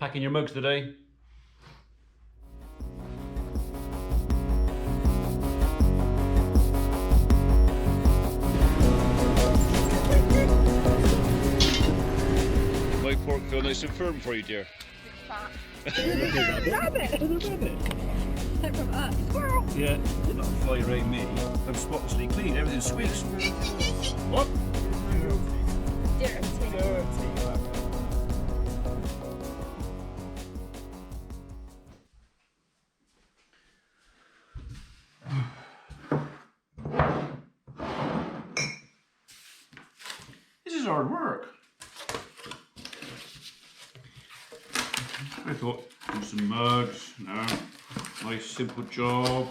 Packing your mugs today? My pork feel nice and firm for you, dear. Rabbit! There's a rabbit! Like from us. Squirrel! Yeah. They're not fly around me. I'm spotlessly clean, everything squeaks. What? Dirty. This is hard work. I thought, do some mugs, no, nice simple job,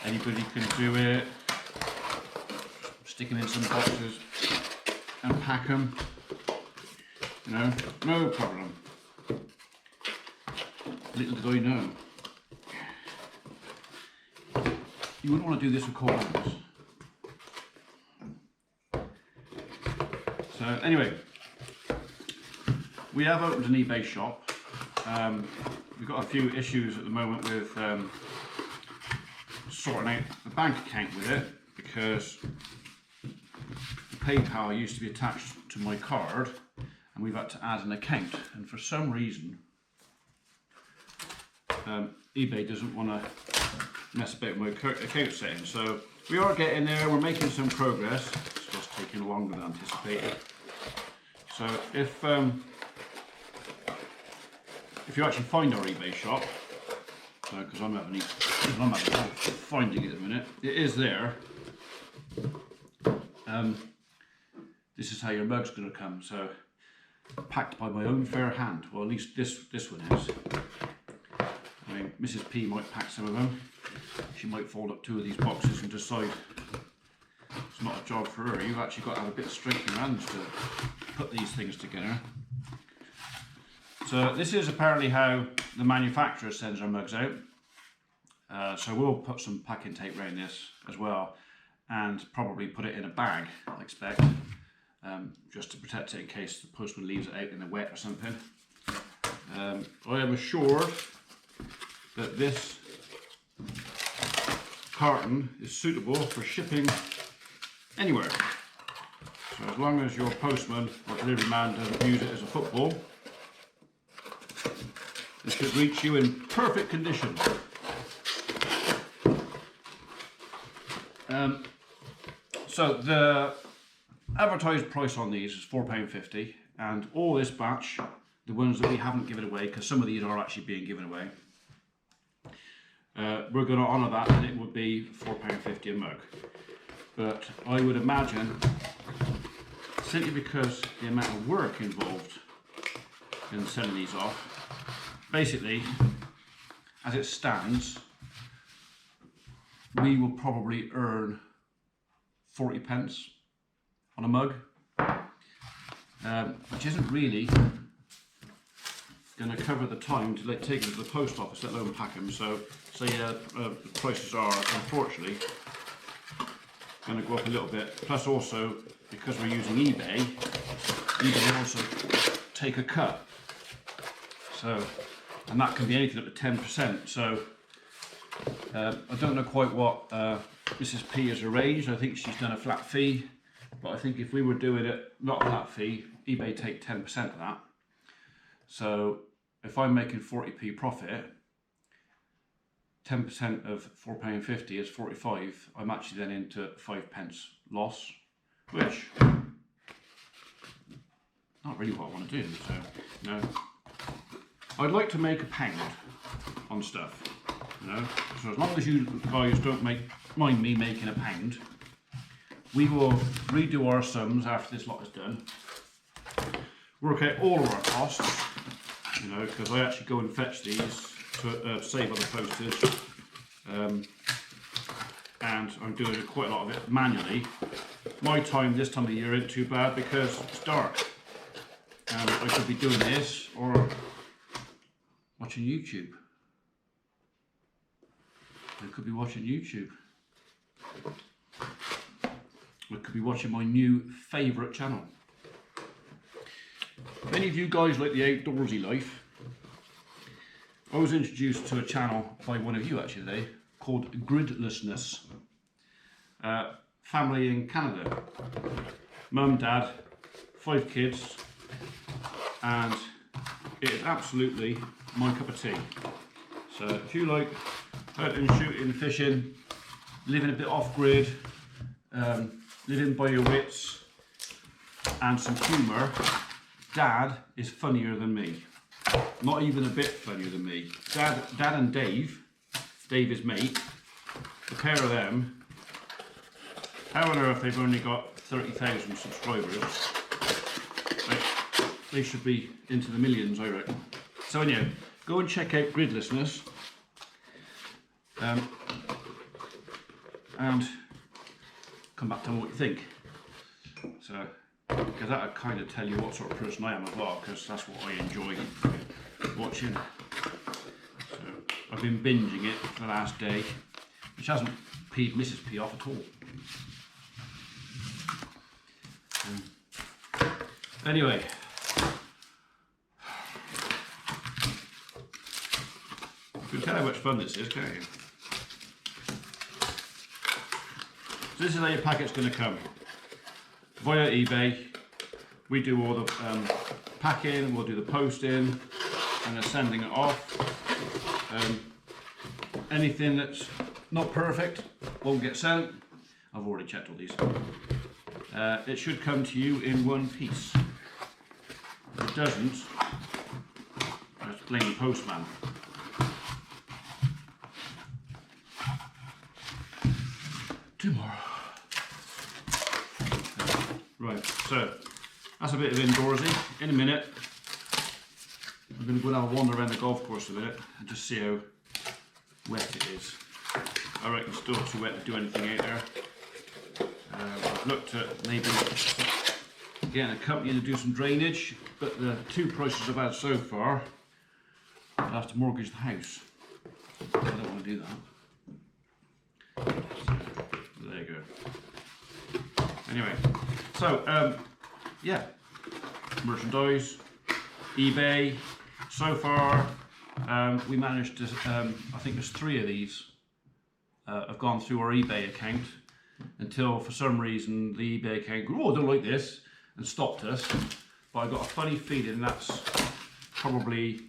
anybody can do it. Stick them in some boxes and pack them, you know, no problem. Little did I know, you wouldn't want to do this with cold hands. So anyway, we have opened an eBay shop. We've got a few issues at the moment with sorting out the bank account with it, because the PayPal used to be attached to my card and we've had to add an account, and for some reason eBay doesn't want to mess about with my account settings. So we are getting there, we're making some progress. It's just taking longer than anticipated. So if you actually find our eBay shop, because I'm having trouble finding it at the minute, it is there. This is how your mug's going to come. So packed by my own fair hand. Well, at least this one is. I mean, Mrs. P might pack some of them. She might fold up 2 of these boxes and decide it's not a job for her. You've actually got to have a bit of strength in your hands to put these things together. So this is apparently how the manufacturer sends our mugs out. So we'll put some packing tape around this as well, and probably put it in a bag, I expect, just to protect it in case the postman leaves it out in the wet or something. I am assured that this carton is suitable for shipping anywhere. So as long as your postman or delivery man doesn't use it as a football, it should reach you in perfect condition. So the advertised price on these is £4.50, and all this batch, the ones that we haven't given away, because some of these are actually being given away, we're going to honour that, and it would be £4.50 a mug. But I would imagine, simply because the amount of work involved in sending these off, basically, as it stands, we will probably earn 40p on a mug, which isn't really going to cover the time to take them to the post office, let alone pack them. So yeah, the prices are unfortunately going to go up a little bit. Plus also, because we're using eBay, eBay will also take a cut. So, and that can be anything up to 10%. So I don't know quite what Mrs. P has arranged. I think she's done a flat fee, but I think if we were doing it not a flat fee, eBay take 10% of that. So if I'm making 40p profit, 10% of £4.50 is 45. I'm actually then into 5p loss, which not really what I want to do. So no, I'd like to make £1 on stuff. You know, so as long as you guys don't mind me making £1, we will redo our sums after this lot is done, work out all of our costs, you know, because I actually go and fetch these to save on the postage, and I'm doing quite a lot of it manually. My time this time of year isn't too bad because it's dark, and I could be doing this or watching YouTube. I could be watching YouTube. I could be watching my new favourite channel. Many of you guys like the outdoorsy life. I was introduced to a channel by one of you actually today called Gridlessness. Family in Canada. Mum, dad, 5 kids, and it is absolutely my cup of tea. So if you like hunting, shooting, fishing, living a bit off grid, living by your wits, and some humour, Dad is funnier than me. Not even a bit funnier than me. Dad and Dave is mate, the pair of them, how on earth they've only got 30,000 subscribers? They should be into the millions, I reckon. So anyhow, go and check out Gridlessness. And come back to what you think. So, because that'll kind of tell you what sort of person I am as well, because that's what I enjoy watching. So, I've been binging it for the last day, which hasn't peed Mrs. P off at all. Anyway, you can tell how much fun this is, can't you? So this is how your packet's going to come. Via eBay, we do all the packing, we'll do the posting, and then sending it off. Anything that's not perfect won't get sent. I've already checked all these. It should come to you in one piece. If it doesn't, just blame the postman. Tomorrow. Right, so that's a bit of indoorsy. In a minute, I'm going to go and have a wander around the golf course a minute and just see how wet it is. I reckon it's still too wet to do anything out there. I've looked at maybe getting a company to do some drainage, but the 2 prices I've had so far, I'll have to mortgage the house. I don't want to do that. So, there you go. Anyway, so yeah, merchandise, eBay. So far, we managed to. I think there's 3 of these have gone through our eBay account until, for some reason, the eBay account grew. Oh, I don't like this, and stopped us. But I got a funny feeling that's probably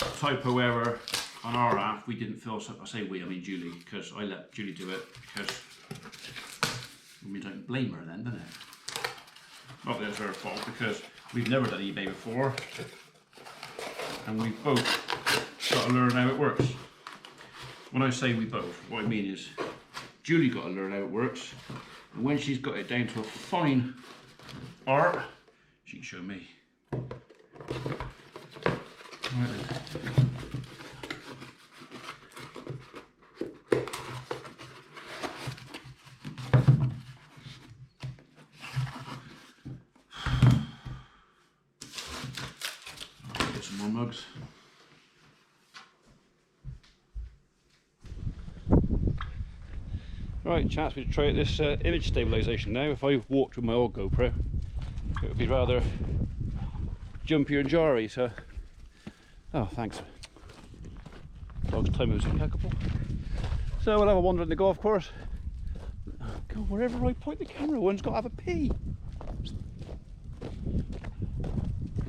a typo error on our half. We didn't feel so. I say we, I mean Julie, because I let Julie do it because. We don't blame her then, do it? Not that it's her fault, because we've never done eBay before and we've both got to learn how it works. When I say we both, what I mean is Julie got to learn how it works, and when she's got it down to a fine art, she can show me. Right then. Mugs. Right, chance to try this image stabilization now. If I walked with my old GoPro, it would be rather jumpy and jarry. So, oh, thanks. Dog's time was impeccable. So we'll have a wander in the golf course. Oh, God, wherever I point the camera, one's got to have a pee.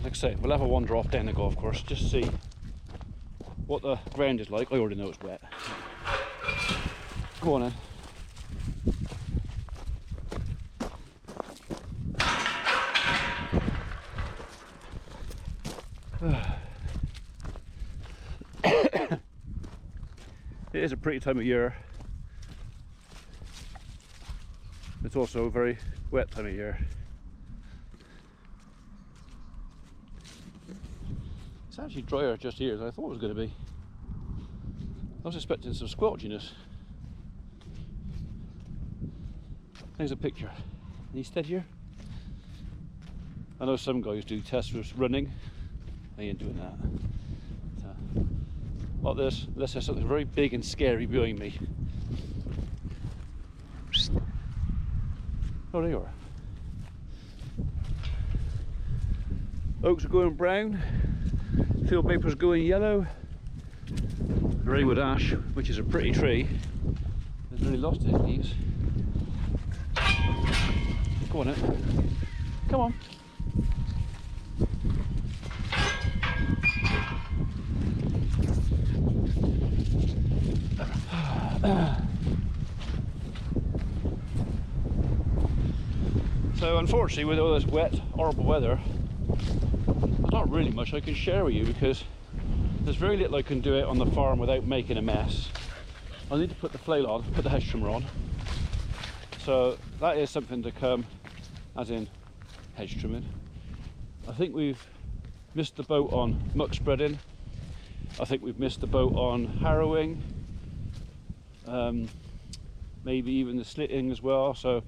Like I say, we'll have a wander off down the golf course, just see what the ground is like. I already know it's wet. Go on then. It is a pretty time of year. It's also a very wet time of year. It's actually drier just here than I thought it was going to be. I was expecting some squelchiness. There's a picture. Any steadier? I know some guys do tests with running. I ain't doing that. So, like this, unless there's something very big and scary behind me. Oh, there you are. Oaks are going brown. Field paper's going yellow. Greywood ash, which is a pretty tree, has really lost its leaves. Go on it. Come on. So unfortunately, with all this wet, horrible weather, there's not really much I can share with you, because there's very little I can do it on the farm without making a mess. I'll need to put the flail on, put the hedge trimmer on. So that is something to come, as in hedge trimming. I think we've missed the boat on muck spreading. I think we've missed the boat on harrowing. Maybe even the slitting as well. So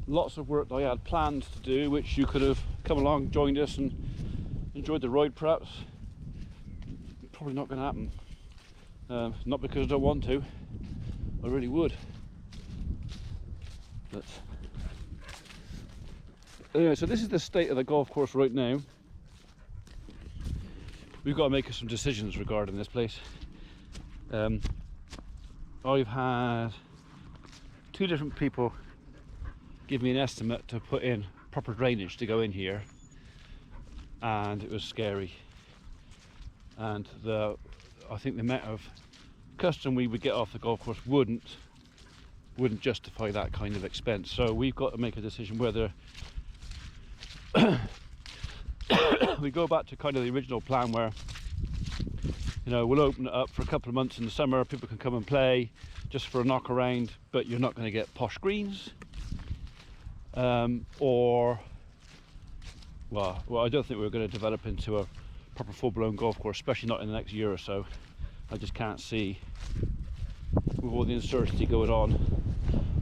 lots of work that I had planned to do, which you could have come along, joined us and enjoyed the ride perhaps. Probably not going to happen. Not because I don't want to, I really would. But anyway, so this is the state of the golf course right now. We've got to make some decisions regarding this place. I've had 2 different people give me an estimate to put in proper drainage to go in here, and it was scary. And I think the amount of custom we would get off the golf course wouldn't justify that kind of expense. So we've got to make a decision whether we go back to kind of the original plan where, you know, we'll open it up for a couple of months in the summer, people can come and play just for a knock around, but you're not going to get posh greens. Or well, I don't think we're going to develop into a proper full-blown golf course, especially not in the next year or so. I just can't see, with all the uncertainty going on,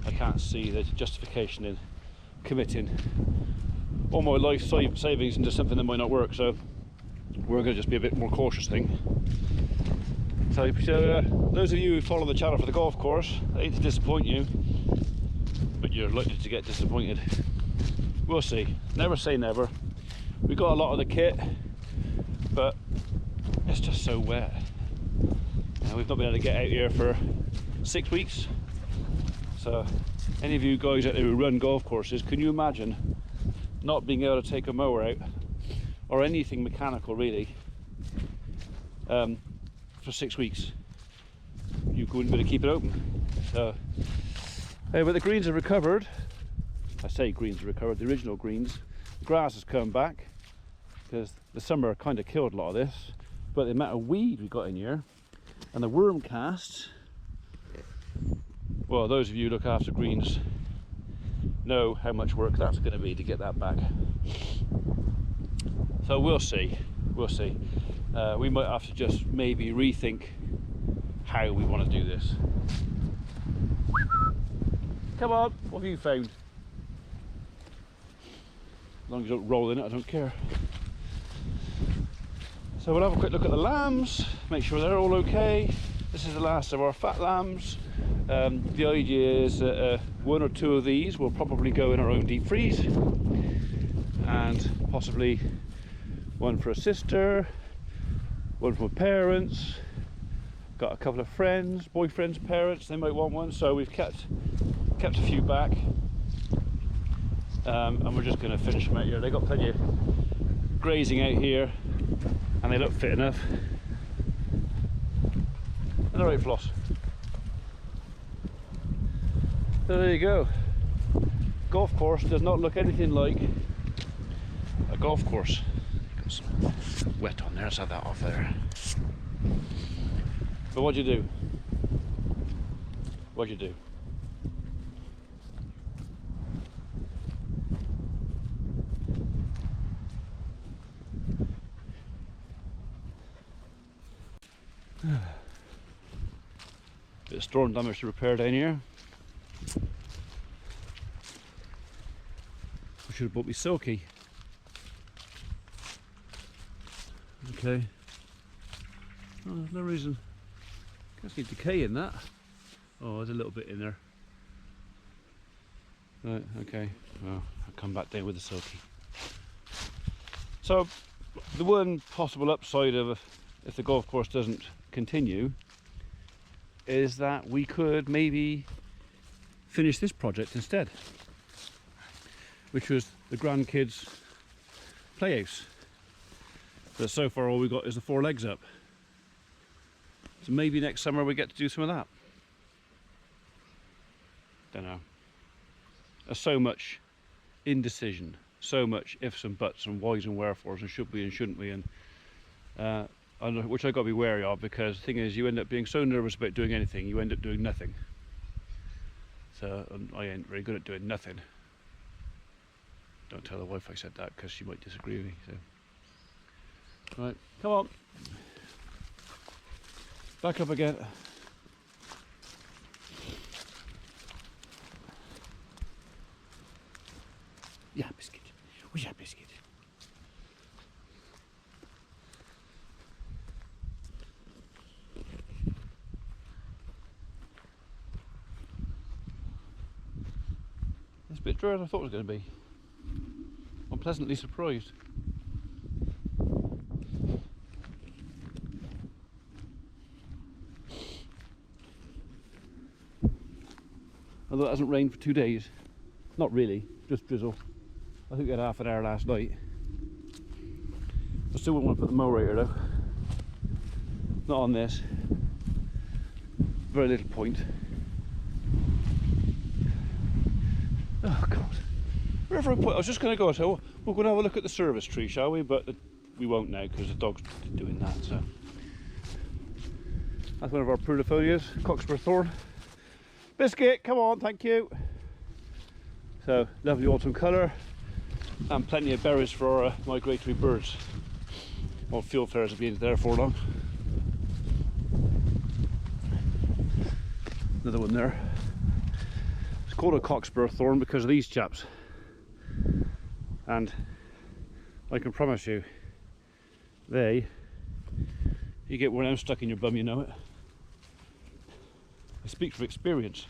I can't see the justification in committing all my life savings into something that might not work. So we're going to just be a bit more cautious, I think. So those of you who follow the channel for the golf course, I hate to disappoint you, but you're likely to get disappointed. We'll see. Never say never. We got a lot of the kit, but it's just so wet. And we've not been able to get out here for 6 weeks. So any of you guys out there who run golf courses, can you imagine not being able to take a mower out, or anything mechanical really, for 6 weeks? You wouldn't be able to keep it open. So but the greens have recovered. I say greens have recovered, the original greens. The grass has come back, because the summer kind of killed a lot of this, but the amount of weed we got in here and the worm casts, well, those of you who look after greens know how much work that's going to be to get that back. So we'll see. We might have to just maybe rethink how we want to do this. Come on, what have you found? As long as you don't roll in it, I don't care. So we'll have a quick look at the lambs, make sure they're all okay. This is the last of our fat lambs. The idea is that 1 or 2 of these will probably go in our own deep freeze, and possibly one for a sister, one for my parents. Got a couple of friends, boyfriends' parents, they might want one, so we've kept a few back. And we're just going to finish them out here. They've got plenty of grazing out here, and they look fit enough. And alright, Floss. So there you go. Golf course does not look anything like a golf course. Got some wet on there, let's have that off there. But what'd you do? What'd you do? Bit of storm damage to repair down here. I should have bought me silky. Okay. Oh, there's no reason. Can't see decay in that. Oh, there's a little bit in there. Right, okay. Well, I'll come back down with the silky. So, the one possible upside of if the golf course doesn't continue is that we could maybe finish this project instead, which was the grandkids' playhouse. But so far all we got is the 4 legs up. So maybe next summer we get to do some of that. Don't know. There's so much indecision, so much ifs and buts and whys and wherefores and should we and shouldn't we, and which I've got to be wary of, because the thing is, you end up being so nervous about doing anything, you end up doing nothing. So I ain't very good at doing nothing. Don't tell the wife I said that, because she might disagree with me. So, right, come on, back up again. Yeah, biscuit. Where's that biscuit? It's a bit drier than I thought it was going to be. I'm pleasantly surprised. Although it hasn't rained for 2 days. Not really, just drizzle. I think we had half an hour last night. I still wouldn't want to put the mower though. Not on this. Very little point. Oh God. Wherever I put, I was just going to go, so we're going to have a look at the service tree, shall we? But we won't now because the dog's doing that. So that's one of our prudiphonias, cockspur thorn. Biscuit, come on, thank you. So lovely autumn colour, and plenty of berries for our migratory birds. Well, field fares will be in there for long. Another one there. It's called a cockspur thorn because of these chaps, and I can promise you, you get one of them stuck in your bum, you know it. I speak from experience.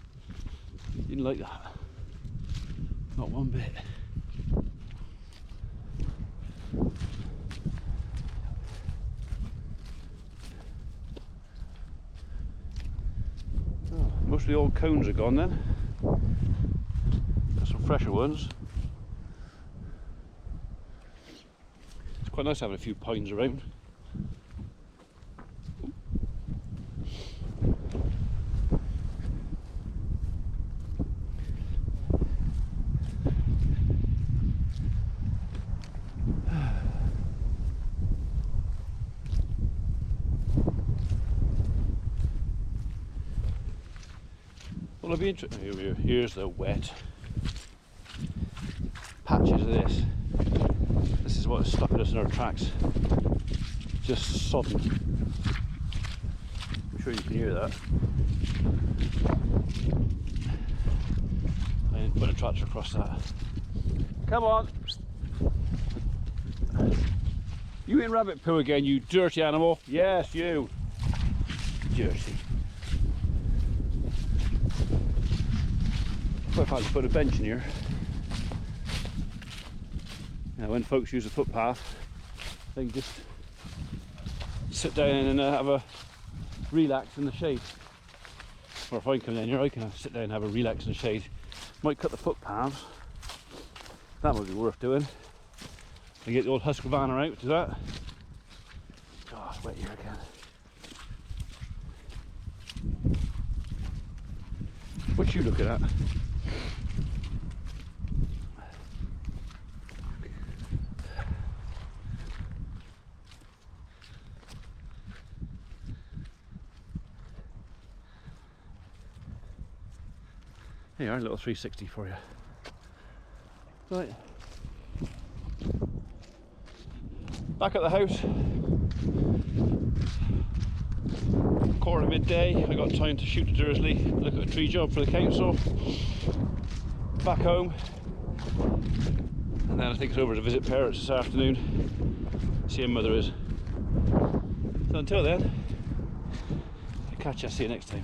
Didn't like that. Not one bit. Oh, most of the old cones are gone then. Got some fresher ones. It's quite nice having a few pines around. Well, I'll be interested. Here's the wet patches of this. This is what is stopping us in our tracks. Just sodden. I'm sure you can hear that. I didn't put a tractor across that. Come on! You in rabbit poo again, you dirty animal? Yes, you. Dirty. Quite fancy put a bench in here. Now, when folks use a footpath, they can just sit down and have a relax in the shade. Or if I come down here, I can sit down and have a relax in the shade. Might cut the footpaths. That might be worth doing. And get the old Husqvarna out, do that. God, it's wet here again. What you looking at? Here you are, a little 360 for you. Right. Back at the house. Quarter of midday. I got time to shoot a Dursley, look at a tree job for the council. Back home. And then I think it's over to visit parents this afternoon. See how mother is. So until then, I'll catch you, see you next time.